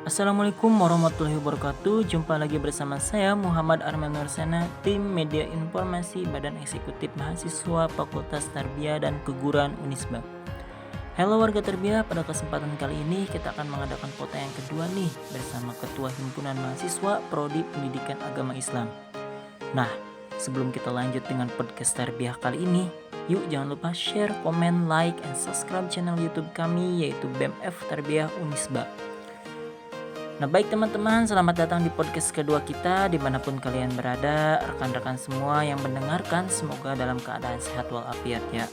Assalamualaikum warahmatullahi wabarakatuh. Jumpa lagi bersama saya Muhammad Arman Nursana, tim Media Informasi Badan Eksekutif Mahasiswa Fakultas Tarbiyah dan Keguruan Unisba. Halo warga Tarbiyah, pada kesempatan kali ini kita akan mengadakan foto yang kedua nih bersama Ketua Himpunan Mahasiswa Prodi Pendidikan Agama Islam. Nah, sebelum kita lanjut dengan podcast Tarbiyah kali ini, yuk jangan lupa share, komen, like, and subscribe channel YouTube kami yaitu BMF Tarbiyah Unisba. Nah baik teman-teman, selamat datang di podcast kedua kita dimanapun kalian berada. Rekan-rekan semua yang mendengarkan semoga dalam keadaan sehat walafiat ya.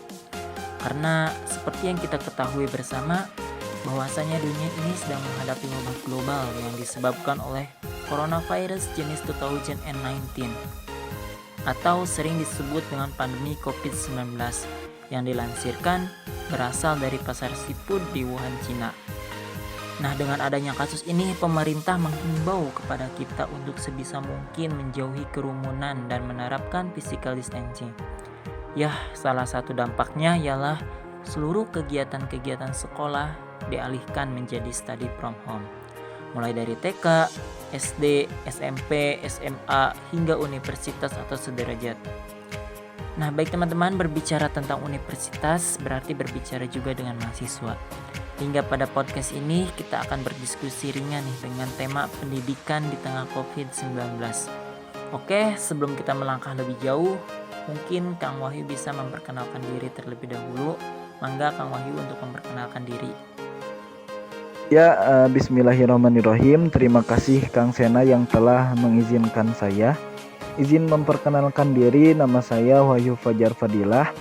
Karena seperti yang kita ketahui bersama, bahwasanya dunia ini sedang menghadapi wabah global yang disebabkan oleh coronavirus jenis 2019 atau sering disebut dengan pandemi COVID-19 yang dilansirkan berasal dari pasar seafood di Wuhan, Cina. Nah, dengan adanya kasus ini, pemerintah menghimbau kepada kita untuk sebisa mungkin menjauhi kerumunan dan menerapkan physical distancing. Yah, salah satu dampaknya ialah seluruh kegiatan-kegiatan sekolah dialihkan menjadi study from home. Mulai dari TK, SD, SMP, SMA, hingga universitas atau sederajat. Nah, baik teman-teman, berbicara tentang universitas berarti berbicara juga dengan mahasiswa. Hingga pada podcast ini kita akan berdiskusi ringan nih dengan tema pendidikan di tengah COVID-19. Oke, sebelum kita melangkah lebih jauh, mungkin Kang Wahyu bisa memperkenalkan diri terlebih dahulu. Mangga Kang Wahyu untuk memperkenalkan diri. Ya, bismillahirrahmanirrahim. Terima kasih Kang Sena yang telah mengizinkan saya. Izin memperkenalkan diri, nama saya Wahyu Fajar Fadilah,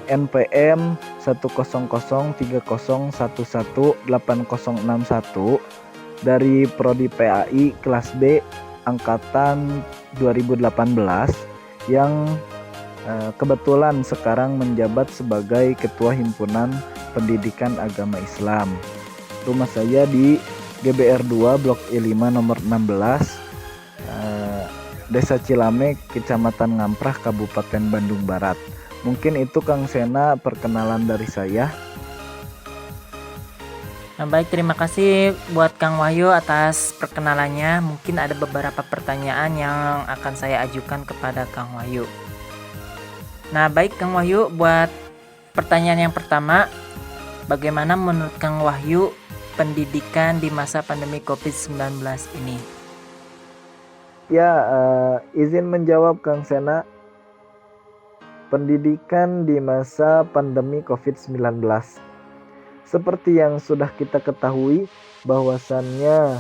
NPM 10030118061 dari Prodi PAI kelas B angkatan 2018 yang kebetulan sekarang menjabat sebagai Ketua Himpunan Pendidikan Agama Islam. Rumah saya di GBR 2 Blok E5 nomor 16, Desa Cilamek, Kecamatan Ngamprah, Kabupaten Bandung Barat. Mungkin itu Kang Sena perkenalan dari saya. Nah baik, terima kasih buat Kang Wahyu atas perkenalannya. Mungkin ada beberapa pertanyaan yang akan saya ajukan kepada Kang Wahyu. Nah baik Kang Wahyu, buat pertanyaan yang pertama, bagaimana menurut Kang Wahyu pendidikan di masa pandemi COVID-19 ini? Ya, izin menjawab Kang Sena. Pendidikan di masa pandemi COVID-19. Seperti yang sudah kita ketahui bahwasannya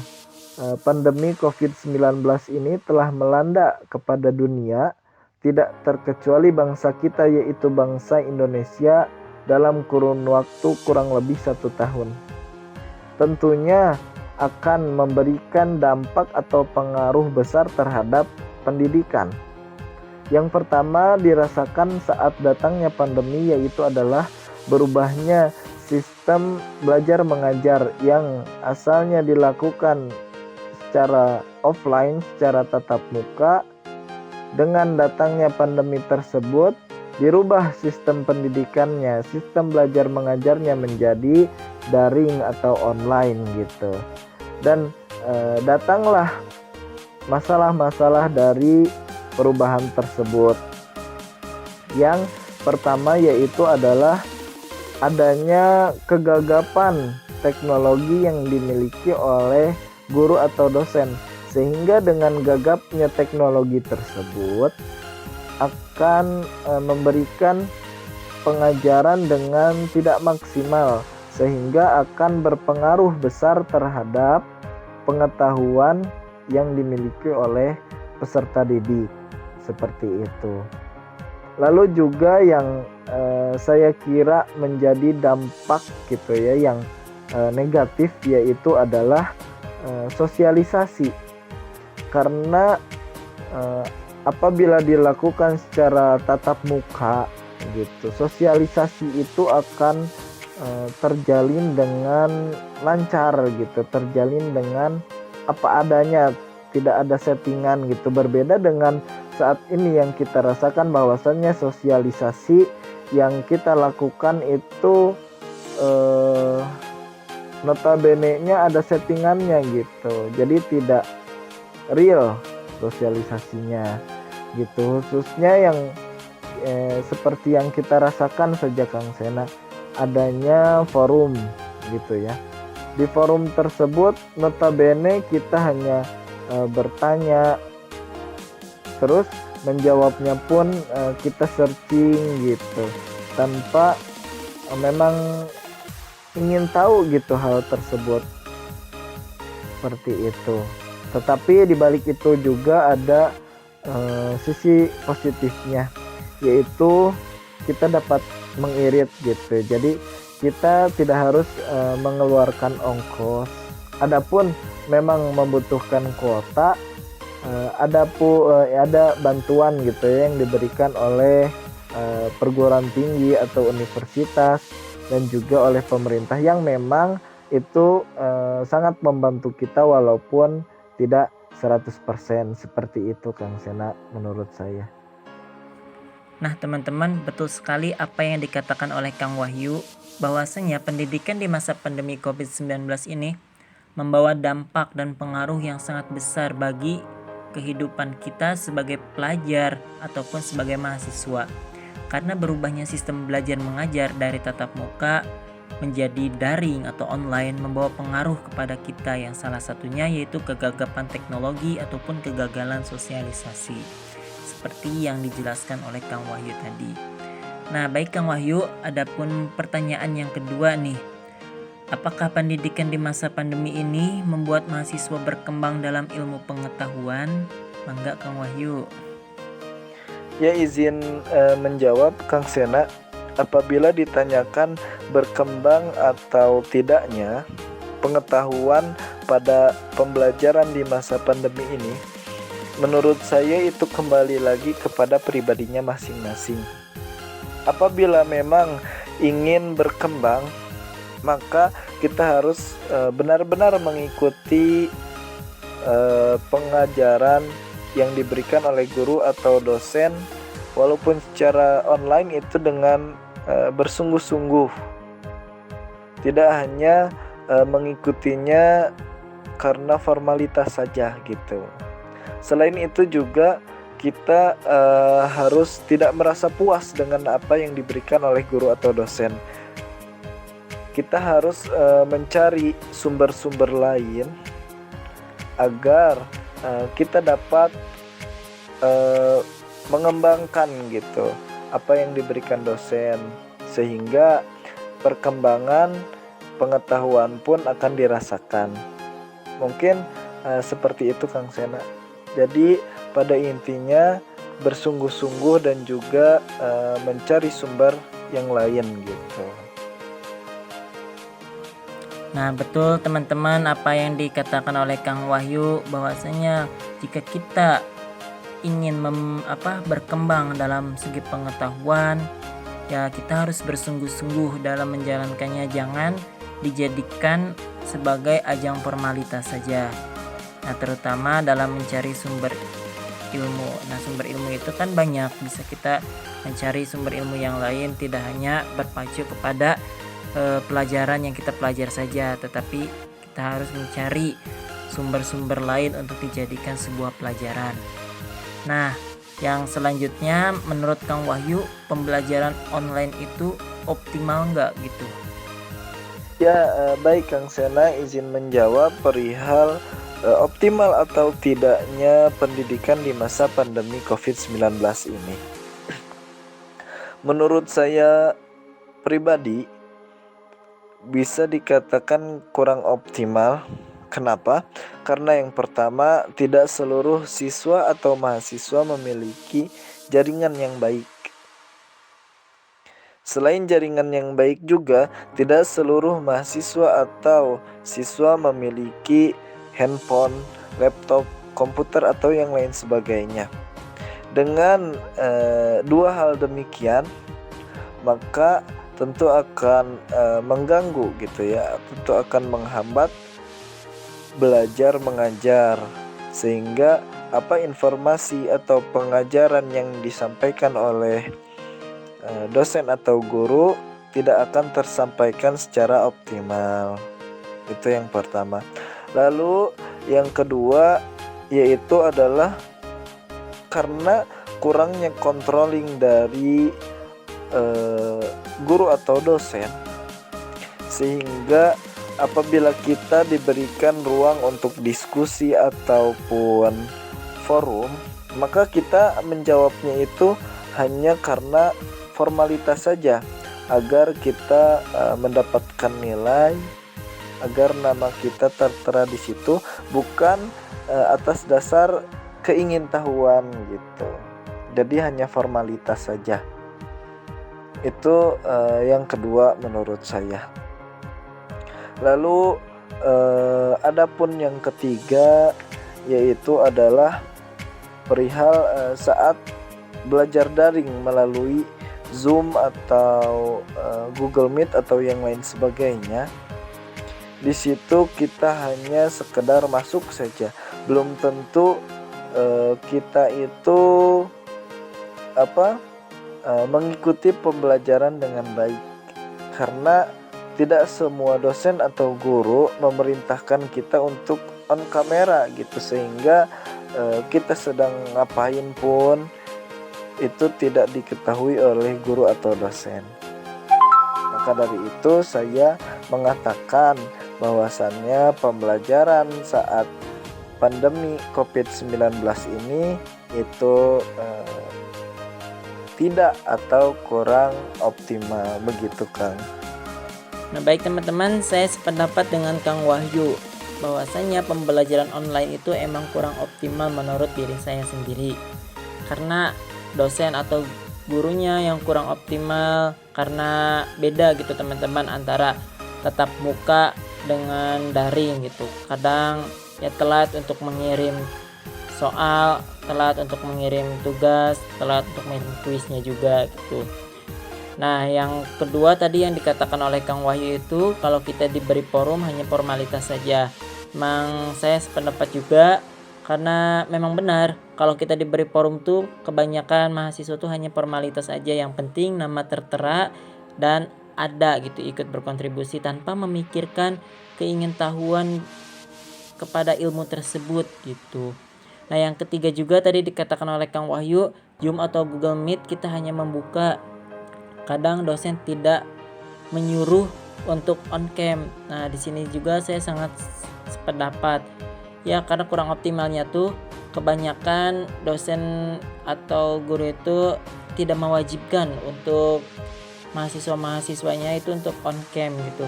pandemi COVID-19 ini telah melanda kepada dunia, tidak terkecuali bangsa kita yaitu bangsa Indonesia dalam kurun waktu kurang lebih 1 tahun. Tentunya akan memberikan dampak atau pengaruh besar terhadap pendidikan. Yang pertama dirasakan saat datangnya pandemi yaitu adalah berubahnya sistem belajar mengajar yang asalnya dilakukan secara offline, secara tatap muka. Dengan datangnya pandemi tersebut dirubah sistem pendidikannya, sistem belajar mengajarnya menjadi daring atau online gitu. Dan datanglah masalah-masalah dari perubahan tersebut. Yang pertama yaitu adalah adanya kegagapan teknologi yang dimiliki oleh guru atau dosen, sehingga dengan gagapnya teknologi tersebut akan memberikan pengajaran dengan tidak maksimal, sehingga akan berpengaruh besar terhadap pengetahuan yang dimiliki oleh peserta didik. Seperti itu. Lalu juga yang saya kira menjadi dampak gitu ya yang negatif yaitu adalah sosialisasi. Karena apabila dilakukan secara tatap muka gitu, sosialisasi itu akan terjalin dengan lancar gitu, terjalin dengan apa adanya, tidak ada settingan gitu. Berbeda dengan saat ini yang kita rasakan bahwasannya sosialisasi yang kita lakukan itu notabene-nya ada settingannya gitu, jadi tidak real sosialisasinya gitu, khususnya yang seperti yang kita rasakan sejak Kang Sena, adanya forum gitu ya. Di forum tersebut notabene kita hanya bertanya, terus menjawabnya pun kita searching gitu, tanpa memang ingin tahu gitu hal tersebut seperti itu. Tetapi di balik itu juga ada sisi positifnya, yaitu kita dapat mengirit gitu. Jadi kita tidak harus mengeluarkan ongkos. Adapun memang membutuhkan kuota, ada bantuan gitu ya yang diberikan oleh perguruan tinggi atau universitas dan juga oleh pemerintah, yang memang itu sangat membantu kita walaupun tidak 100% seperti itu Kang Sena menurut saya. Nah teman-teman, betul sekali apa yang dikatakan oleh Kang Wahyu, bahwasanya pendidikan di masa pandemi COVID-19 ini membawa dampak dan pengaruh yang sangat besar bagi kehidupan kita sebagai pelajar ataupun sebagai mahasiswa. Karena berubahnya sistem belajar mengajar dari tatap muka menjadi daring atau online membawa pengaruh kepada kita, yang salah satunya yaitu kegagapan teknologi ataupun kegagalan sosialisasi, seperti yang dijelaskan oleh Kang Wahyu tadi. Nah baik Kang Wahyu, adapun pertanyaan yang kedua nih, apakah pendidikan di masa pandemi ini membuat mahasiswa berkembang dalam ilmu pengetahuan? Mangga Kang Wahyu. Ya, izin menjawab Kang Sena. Apabila ditanyakan berkembang atau tidaknya pengetahuan pada pembelajaran di masa pandemi ini, menurut saya itu kembali lagi kepada pribadinya masing-masing. Apabila memang ingin berkembang, maka kita harus benar-benar mengikuti pengajaran yang diberikan oleh guru atau dosen, walaupun secara online itu dengan bersungguh-sungguh, tidak hanya mengikutinya karena formalitas saja gitu. Selain itu juga kita harus tidak merasa puas dengan apa yang diberikan oleh guru atau dosen. Kita harus mencari sumber-sumber lain agar kita dapat mengembangkan gitu apa yang diberikan dosen, sehingga perkembangan pengetahuan pun akan dirasakan. Mungkin seperti itu Kang Sena. Jadi pada intinya bersungguh-sungguh dan juga mencari sumber yang lain gitu. Nah betul teman-teman apa yang dikatakan oleh Kang Wahyu, bahwasanya jika kita ingin berkembang dalam segi pengetahuan, ya kita harus bersungguh-sungguh dalam menjalankannya, jangan dijadikan sebagai ajang formalitas saja. Nah terutama dalam mencari sumber ilmu. Nah sumber ilmu itu kan banyak, bisa kita mencari sumber ilmu yang lain, tidak hanya berpacu kepada pelajaran yang kita pelajari saja, tetapi kita harus mencari sumber-sumber lain untuk dijadikan sebuah pelajaran. Nah, yang selanjutnya menurut Kang Wahyu, pembelajaran online itu optimal nggak gitu? Ya, baik Kang Sena, izin menjawab perihal optimal atau tidaknya pendidikan di masa pandemi COVID-19 ini. Menurut saya pribadi bisa dikatakan kurang optimal. Kenapa? Karena yang pertama, tidak seluruh siswa atau mahasiswa memiliki jaringan yang baik. Selain jaringan yang baik juga, tidak seluruh mahasiswa atau siswa memiliki handphone, laptop, komputer, atau yang lain sebagainya. Dengan dua hal demikian, maka tentu akan mengganggu gitu ya, tentu akan menghambat belajar mengajar, sehingga informasi atau pengajaran yang disampaikan oleh dosen atau guru tidak akan tersampaikan secara optimal. Itu yang pertama. Lalu yang kedua yaitu adalah karena kurangnya controlling dari guru atau dosen, sehingga apabila kita diberikan ruang untuk diskusi ataupun forum, maka kita menjawabnya itu hanya karena formalitas saja, agar kita mendapatkan nilai, agar nama kita tertera di situ, bukan atas dasar keingintahuan gitu. Jadi hanya formalitas saja. Itu yang kedua menurut saya. Lalu adapun yang ketiga yaitu adalah perihal saat belajar daring melalui Zoom atau Google Meet atau yang lain sebagainya. Di situ kita hanya sekedar masuk saja, belum tentu kita itu mengikuti pembelajaran dengan baik, karena tidak semua dosen atau guru memerintahkan kita untuk on kamera gitu, sehingga kita sedang ngapain pun itu tidak diketahui oleh guru atau dosen. Maka dari itu saya mengatakan bahwasannya pembelajaran saat pandemi COVID-19 ini itu tidak atau kurang optimal, begitu Kang. Nah baik teman-teman, saya sependapat dengan Kang Wahyu bahwasanya pembelajaran online itu emang kurang optimal menurut diri saya sendiri, karena dosen atau gurunya yang kurang optimal, karena beda gitu teman-teman antara tatap muka dengan daring gitu. Kadang ya telat untuk mengirim soal, telat untuk mengirim tugas, telat untuk mengirim kuisnya juga gitu. Nah yang kedua tadi yang dikatakan oleh Kang Wahyu itu, kalau kita diberi forum hanya formalitas saja. Memang saya sependapat juga, karena memang benar kalau kita diberi forum tuh kebanyakan mahasiswa tuh hanya formalitas aja, yang penting nama tertera dan ada gitu ikut berkontribusi tanpa memikirkan keingintahuan kepada ilmu tersebut gitu. Nah yang ketiga juga tadi dikatakan oleh Kang Wahyu, Zoom atau Google Meet kita hanya membuka. Kadang dosen tidak menyuruh untuk on cam. Nah di sini juga saya sangat sependapat. Ya karena kurang optimalnya tuh kebanyakan dosen atau guru itu tidak mewajibkan untuk mahasiswa-mahasiswanya itu untuk on cam gitu.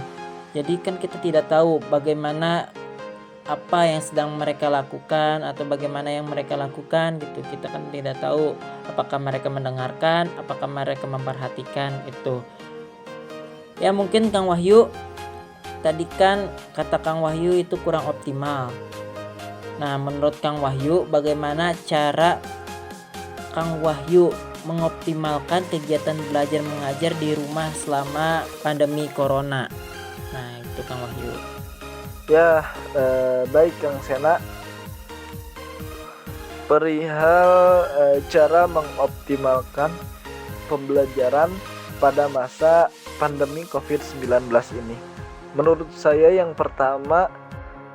Jadi kan kita tidak tahu bagaimana apa yang sedang mereka lakukan atau bagaimana yang mereka lakukan gitu. Kita kan tidak tahu apakah mereka mendengarkan, apakah mereka memperhatikan itu. Ya mungkin Kang Wahyu tadi kan kata Kang Wahyu itu kurang optimal. Nah menurut Kang Wahyu bagaimana cara Kang Wahyu mengoptimalkan kegiatan belajar mengajar di rumah selama pandemi corona? Nah itu Kang Wahyu. Ya, baik Kang Sena. Perihal cara mengoptimalkan pembelajaran pada masa pandemi COVID-19 ini, menurut saya yang pertama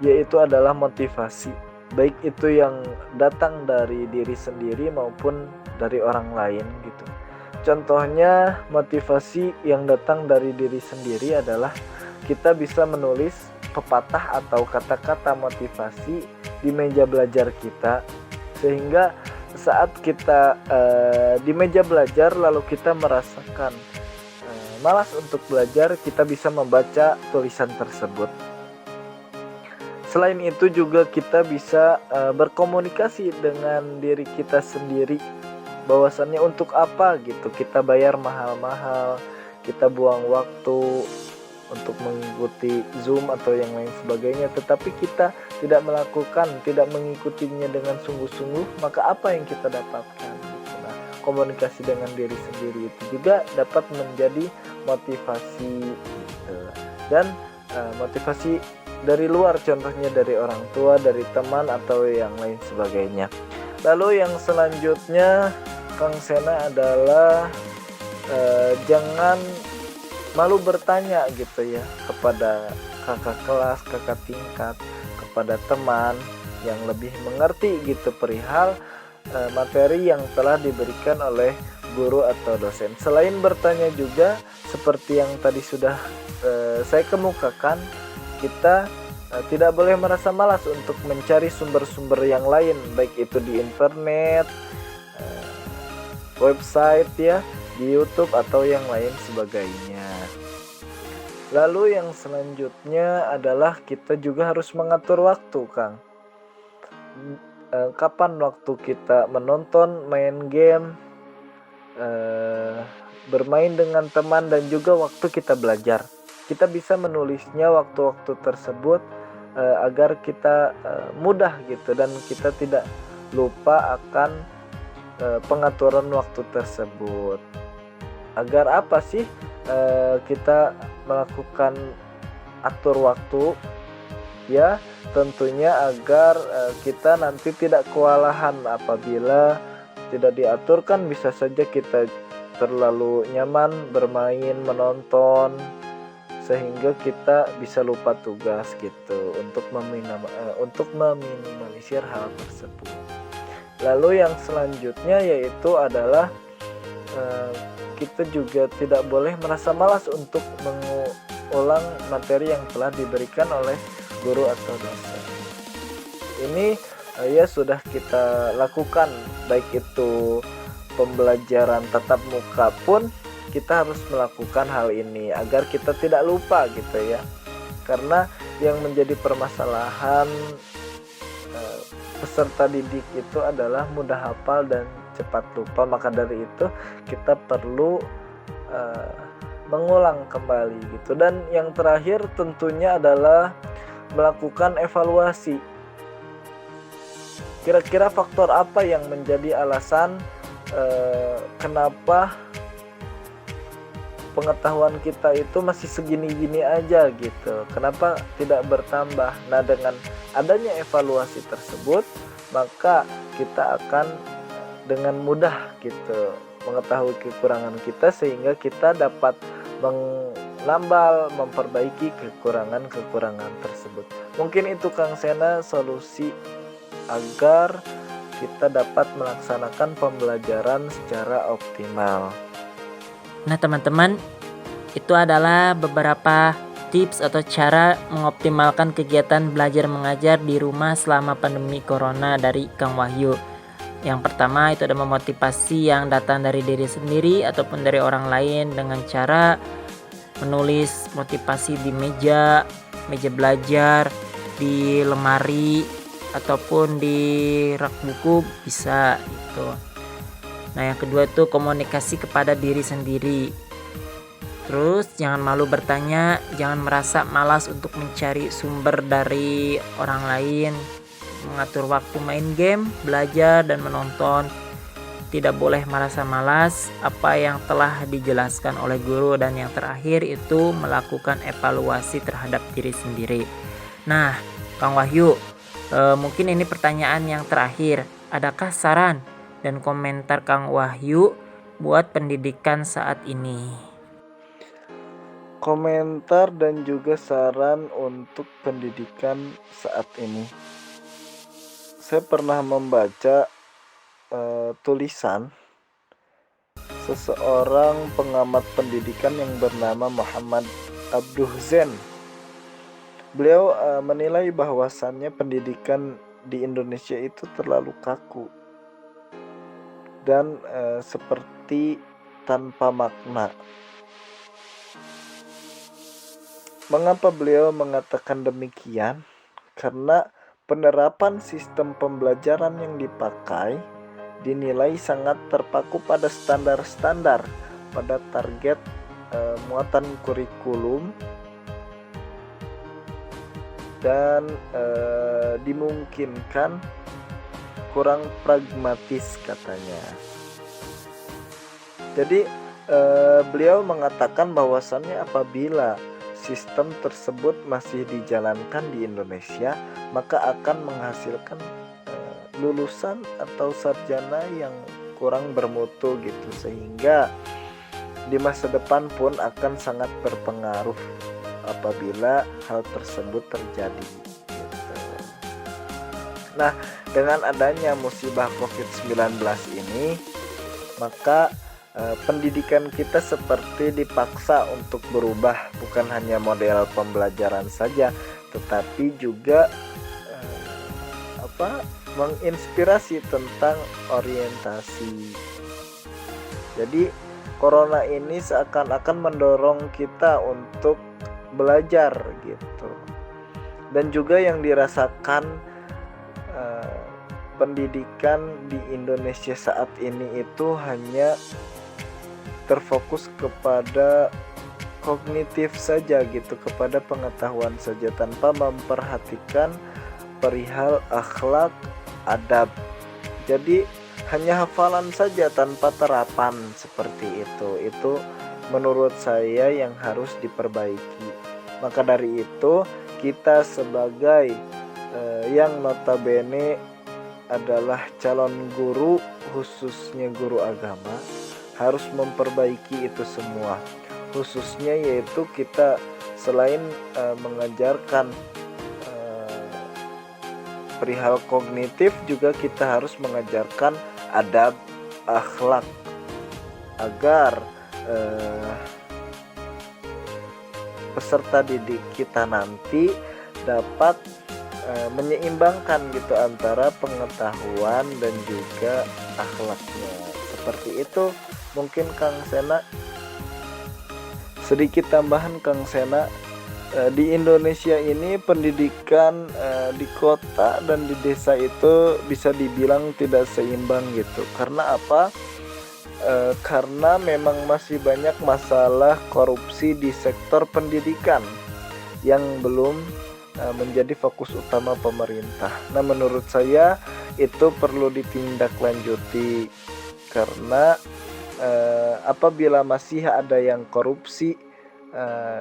yaitu adalah motivasi, baik itu yang datang dari diri sendiri maupun dari orang lain gitu. Contohnya motivasi yang datang dari diri sendiri adalah kita bisa menulis pepatah atau kata-kata motivasi di meja belajar kita, sehingga saat kita di meja belajar lalu kita merasakan malas untuk belajar, kita bisa membaca tulisan tersebut. Selain itu juga kita bisa berkomunikasi dengan diri kita sendiri, bahwasannya untuk apa gitu kita bayar mahal-mahal, kita buang waktu untuk mengikuti Zoom atau yang lain sebagainya, tetapi kita tidak mengikutinya dengan sungguh-sungguh, maka apa yang kita dapatkan? Nah, komunikasi dengan diri sendiri itu juga dapat menjadi motivasi gitu. Dan motivasi dari luar, contohnya dari orang tua, dari teman atau yang lain sebagainya. Lalu yang selanjutnya Kang Sena adalah jangan malu bertanya gitu ya kepada kakak kelas, kakak tingkat, kepada teman yang lebih mengerti gitu perihal materi yang telah diberikan oleh guru atau dosen. Selain bertanya juga seperti yang tadi sudah saya kemukakan, kita tidak boleh merasa malas untuk mencari sumber-sumber yang lain, baik itu di internet, website ya, di YouTube atau yang lain sebagainya. Lalu yang selanjutnya adalah kita juga harus mengatur waktu, Kang. Kapan waktu kita menonton, main game, bermain dengan teman, dan juga waktu kita belajar. Kita bisa menulisnya waktu-waktu tersebut agar kita mudah gitu, dan kita tidak lupa akan pengaturan waktu tersebut. Agar apa sih kita melakukan atur waktu? Ya, tentunya agar kita nanti tidak kewalahan. Apabila tidak diatur kan bisa saja kita terlalu nyaman bermain, menonton, sehingga kita bisa lupa tugas gitu. Untuk meminimalisir hal tersebut. Lalu yang selanjutnya yaitu adalah kita juga tidak boleh merasa malas untuk mengulang materi yang telah diberikan oleh guru atau dosen. Ini ya sudah kita lakukan, baik itu pembelajaran tatap muka pun kita harus melakukan hal ini agar kita tidak lupa gitu ya. Karena yang menjadi permasalahan peserta didik itu adalah mudah hafal dan cepat lupa. Maka dari itu kita perlu mengulang kembali gitu. Dan yang terakhir tentunya adalah melakukan evaluasi. Kira-kira faktor apa yang menjadi alasan kenapa pengetahuan kita itu masih segini-gini aja gitu, kenapa tidak bertambah? Nah, dengan adanya evaluasi tersebut, maka kita akan dengan mudah gitu mengetahui kekurangan kita, sehingga kita dapat menambal, memperbaiki kekurangan-kekurangan tersebut. Mungkin itu Kang Sena solusi agar kita dapat melaksanakan pembelajaran secara optimal. Nah teman-teman, itu adalah beberapa tips atau cara mengoptimalkan kegiatan belajar mengajar di rumah selama pandemi corona dari Kang Wahyu. Yang pertama itu ada memotivasi yang datang dari diri sendiri ataupun dari orang lain dengan cara menulis motivasi di meja belajar, di lemari, ataupun di rak buku bisa gitu. Nah yang kedua itu komunikasi kepada diri sendiri. Terus jangan malu bertanya, jangan merasa malas untuk mencari sumber dari orang lain, mengatur waktu main game, belajar dan menonton. Tidak boleh merasa malas apa yang telah dijelaskan oleh guru. Dan yang terakhir itu melakukan evaluasi terhadap diri sendiri. Nah Kang Wahyu, mungkin ini pertanyaan yang terakhir. Adakah saran dan komentar Kang Wahyu buat pendidikan saat ini? Komentar dan juga saran untuk pendidikan saat ini. Saya pernah membaca tulisan seseorang pengamat pendidikan yang bernama Muhammad Abduhzen. Beliau menilai bahwasannya pendidikan di Indonesia itu terlalu kaku dan seperti tanpa makna. Mengapa beliau mengatakan demikian? Karena penerapan sistem pembelajaran yang dipakai dinilai sangat terpaku pada standar-standar, pada target muatan kurikulum, dan dimungkinkan kurang pragmatis katanya. Jadi beliau mengatakan bahwasannya apabila sistem tersebut masih dijalankan di Indonesia, maka akan menghasilkan lulusan atau sarjana yang kurang bermutu gitu, sehingga di masa depan pun akan sangat berpengaruh apabila hal tersebut terjadi gitu. Nah, dengan adanya musibah COVID-19 ini, maka pendidikan kita seperti dipaksa untuk berubah, bukan hanya model pembelajaran saja, tetapi juga menginspirasi tentang orientasi. Jadi corona ini seakan-akan mendorong kita untuk belajar gitu. Dan juga yang dirasakan pendidikan di Indonesia saat ini itu hanya terfokus kepada kognitif saja gitu, kepada pengetahuan saja tanpa memperhatikan perihal akhlak, adab. Jadi hanya hafalan saja tanpa terapan seperti itu. Itu menurut saya yang harus diperbaiki. Maka dari itu kita sebagai yang notabene adalah calon guru, khususnya guru agama, harus memperbaiki itu semua. Khususnya yaitu kita selain mengajarkan perihal kognitif, juga kita harus mengajarkan adab, akhlak, agar peserta didik kita nanti dapat menyeimbangkan gitu antara pengetahuan dan juga akhlaknya. Seperti itu mungkin Kang Sena. Sedikit tambahan Kang Sena, di Indonesia ini pendidikan di kota dan di desa itu bisa dibilang tidak seimbang gitu. Karena apa? Karena memang masih banyak masalah korupsi di sektor pendidikan yang belum menjadi fokus utama pemerintah. Nah, menurut saya itu perlu ditindaklanjuti, karena apabila masih ada yang korupsi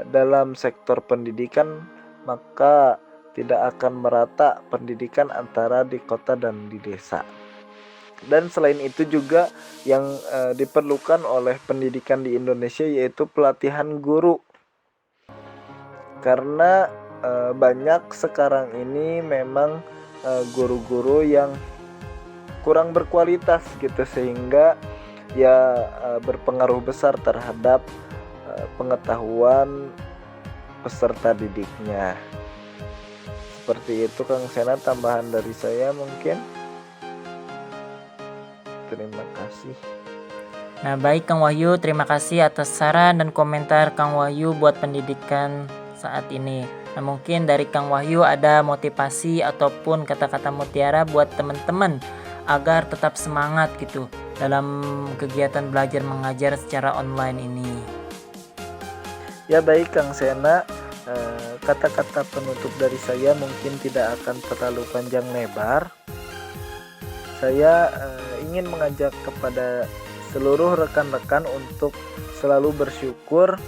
dalam sektor pendidikan, maka tidak akan merata pendidikan antara di kota dan di desa. Dan selain itu juga yang diperlukan oleh pendidikan di Indonesia yaitu pelatihan guru, karena banyak sekarang ini memang guru-guru yang kurang berkualitas gitu, sehingga ya berpengaruh besar terhadap pengetahuan peserta didiknya. Seperti itu Kang Sena, tambahan dari saya mungkin. Terima kasih. Nah, baik Kang Wahyu, terima kasih atas saran dan komentar Kang Wahyu buat pendidikan saat ini. Nah, mungkin dari Kang Wahyu ada motivasi ataupun kata-kata mutiara buat teman-teman agar tetap semangat gitu dalam kegiatan belajar mengajar secara online ini. Ya baik Kang Sena, kata-kata penutup dari saya mungkin tidak akan terlalu panjang lebar. Saya ingin mengajak kepada seluruh rekan-rekan untuk selalu bersyukur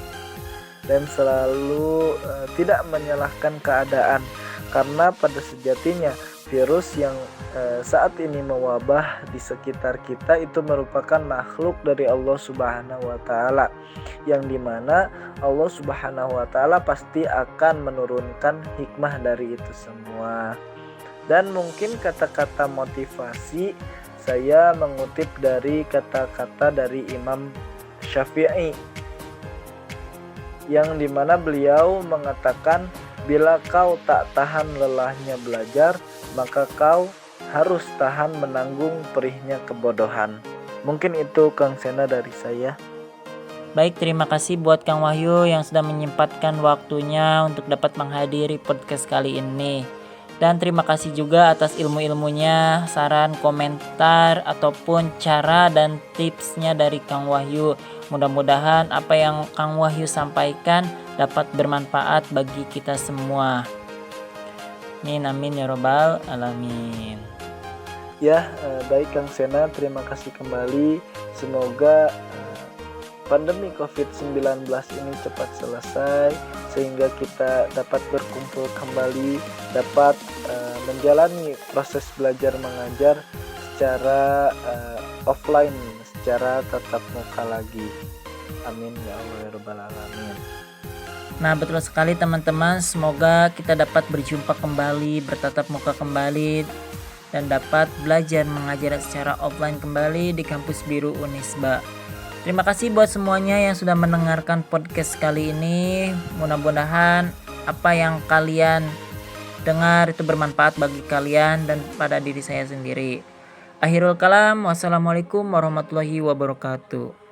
dan selalu tidak menyalahkan keadaan, karena pada sejatinya virus yang saat ini mewabah di sekitar kita itu merupakan makhluk dari Allah Subhanahu wa Ta'ala, yang dimana Allah Subhanahu wa Ta'ala pasti akan menurunkan hikmah dari itu semua. Dan mungkin kata-kata motivasi saya mengutip dari kata-kata dari Imam Syafi'i, yang dimana beliau mengatakan, bila kau tak tahan lelahnya belajar, maka kau harus tahan menanggung perihnya kebodohan. Mungkin itu Kang Sena dari saya. Baik, terima kasih buat Kang Wahyu yang sudah menyempatkan waktunya untuk dapat menghadiri podcast kali ini. Dan terima kasih juga atas ilmu-ilmunya, saran, komentar, ataupun cara dan tipsnya dari Kang Wahyu. Mudah-mudahan apa yang Kang Wahyu sampaikan dapat bermanfaat bagi kita semua. Amin, amin ya robbal alamin. Ya, baik Kang Sena, terima kasih kembali. Semoga pandemi COVID-19 ini cepat selesai, sehingga kita dapat berkumpul kembali, dapat menjalani proses belajar mengajar secara offline, secara tatap muka lagi. Amin ya Allah ya rabbal alamin. Nah, betul sekali teman-teman, semoga kita dapat berjumpa kembali, bertatap muka kembali, dan dapat belajar mengajar secara offline kembali di kampus biru Unisba. Terima kasih buat semuanya yang sudah mendengarkan podcast kali ini. Mudah-mudahan apa yang kalian dengar itu bermanfaat bagi kalian dan pada diri saya sendiri. Akhirul kalam, wassalamualaikum warahmatullahi wabarakatuh.